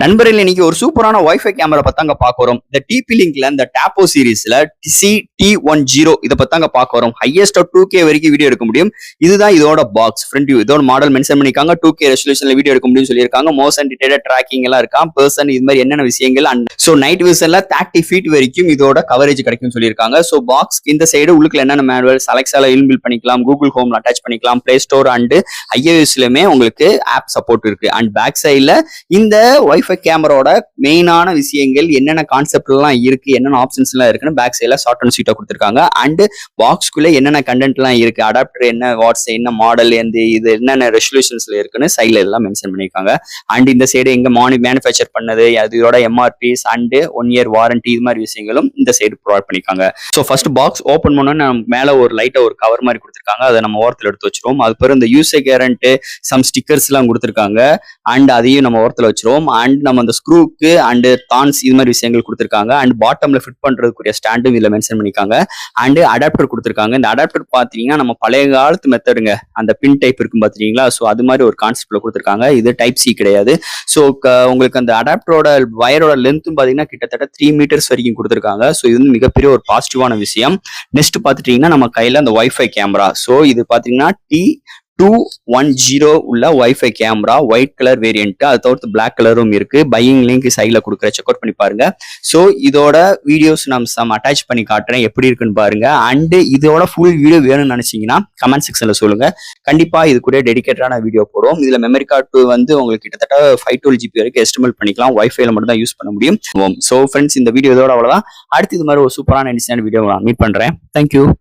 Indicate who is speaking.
Speaker 1: நண்பர்கள் இன்னைக்கு ஒரு சூப்பரான வைஃபை கேமரா பத்தாங்க பார்க்க வரோம். இந்த டிபி லிங்க்ல இந்த டாப்போ சீரிஸ்ல CT10 இதை பத்தாங்க பார்க்க வரோம். ஹையஸ்ட் 2K வரைக்கும் வீடியோ எடுக்க முடியும். இதுதான் இதோட பாக்ஸ் ஃப்ரண்ட் வியூ. இதோட மாடல் மென்ஷன் பண்ணிருக்காங்க. 2K ரெசல்யூஷன்ல வீடியோ எடுக்க முடியும்னு சொல்லியிருக்காங்க. மோஷன் டிடெக்டட் ட்ராக்கிங் எல்லாம் இருக்கா, பர்சன் இது மாதிரி என்னென்ன விஷயங்கள் அண்ட் ஸோ நைட் விஷன்ல 30 feet வரைக்கும் இதோட கவரேஜ் கிடைக்கும் சொல்லியிருக்காங்க. ஸோ பாக்ஸ் இந்த சைடு உள்ளுக்குள்ள என்னென்ன மேனுவல்ஸ் அலெக்சால இன்பில் பண்ணிக்கலாம், கூகுள் ஹோம்ல அட்டாச் பண்ணிக்கலாம், பிளே ஸ்டோர் அண்ட் iOSலயுமே உங்களுக்கு ஆப் சப்போர்ட் இருக்கு. அண்ட் பேக் சைட்ல இந்த வைஃபை கேமராவோட மெயினான விஷயங்கள் என்னென்ன கான்செப்ட் எல்லாம் இருக்கு, என்னென்ன ஆப்ஷன்ஸ் எல்லாம் இருக்குன்னு பேக் சைட்ல ஷார்ட் அண்ட் ஸ்வீட்டா கொடுத்துருக்காங்க. அண்ட் பாக்ஸ்குள்ள என்னென்ன கண்டென்ட் எல்லாம் இருக்கு, அடாப்டர் என்ன, வாட்ஸ் என்ன மாடல், இது என்னென்ன ரெசல்யூஷன்ஸ்ல இருக்குன்னு சைட்ல எல்லாம் மென்ஷன் பண்ணிருக்காங்க. அண்ட் இந்த சைடு எங்க மேனுஃபேக்சர் பண்ணது, அதோட MRPs அண்ட் 1 year வாரண்டி இது மாதிரி விஷயங்களும் இந்த சைடு ப்ரொவைட் பண்ணிருக்காங்க. ஸோ ஃபர்ஸ்ட் பாக்ஸ் ஓப்பன் பண்ணோன்னு மேல ஒரு லைட்டா ஒரு கவர் மாதிரி கொடுத்துருக்காங்க. அதை நம்ம ஓரத்தில் எடுத்து வச்சிருவோம். அது பிறகு இந்த யூசர் கேரண்ட் சம் ஸ்டிக்கர்ஸ் எல்லாம் கொடுத்துருக்காங்க. அண்ட் அதையும் நம்ம ஓரத்தில் வச்சிருவோம். அண்ட் நம்ம அந்த ஸ்க்ரூக்கு அண்ட் தான்ஸ் இது மாதிரி விஷயங்கள் கொடுத்துருக்காங்க. அண்ட் பாட்டம்ல ஃபிட் பண்றதுக்குரிய ஸ்டாண்டும் இதுல மென்ஷன் பண்ணிருக்காங்க. அண்ட் அடாப்டர் கொடுத்துருக்காங்க. இந்த அடாப்டர் பாத்தீங்கன்னா நம்ம பழைய காலத்து மெத்தடுங்க, அந்த பின் டைப் இருக்கும் பாத்தீங்களா, ஸோ அது மாதிரி ஒரு கான்செப்ட்ல கொடுத்துருக்காங்க. இது டைப் சி கிடையாது. ஸோ உங்களுக்கு அந்த அடாப்டரோட வயரோட லென்த்தும் பாத்தீங்கன்னா கிட்டத்தட்ட 3 meters வரைக்கும் கொடுத்துருக்காங்க. ஸோ இது வந்து மிகப்பெரிய ஒரு பாசிட்டிவான விஷயம். நெக்ஸ்ட் பாத்துட்டீங்கன்னா நம்ம கையில அந்த வைஃபை கேமரா. ஸோ இது பாத்தீங்கன்னா T210 உள்ள wifi camera, white colour variant. அது தவிர்த்து பிளாக் கலரும் இருக்கு. பையிங் லிங்க் சைட்ல கொடுக்குற, செக் அவுட் பண்ணி பாருங்க. ஸோ இதோட வீடியோஸ் நம்ம அட்டாச் பண்ணி காட்டுறேன், எப்படி இருக்குன்னு பாருங்க. அண்ட் இதோட ஃபுல் வீடியோ வேணும்னு நினைச்சீங்கன்னா கமெண்ட் செக்ஷன்ல சொல்லுங்க. கண்டிப்பா இது கூட டெடிகேட்டடான வீடியோ போடுவோம். இதுல மெமரி கார்டு வந்து உங்களுக்கு கிட்டத்தட்ட 512 GB வரைக்கும் எஸ்டிமேட் பண்ணிக்கலாம். வைஃபைல மட்டும் தான் யூஸ் பண்ண முடியும். ஸோ ஃப்ரெண்ட்ஸ், இந்த வீடியோ இதோட அவ்வளவுதான். அடுத்து இது மாதிரி ஒரு சூப்பரான வீடியோ மீட் பண்றேன். தேங்க்யூ.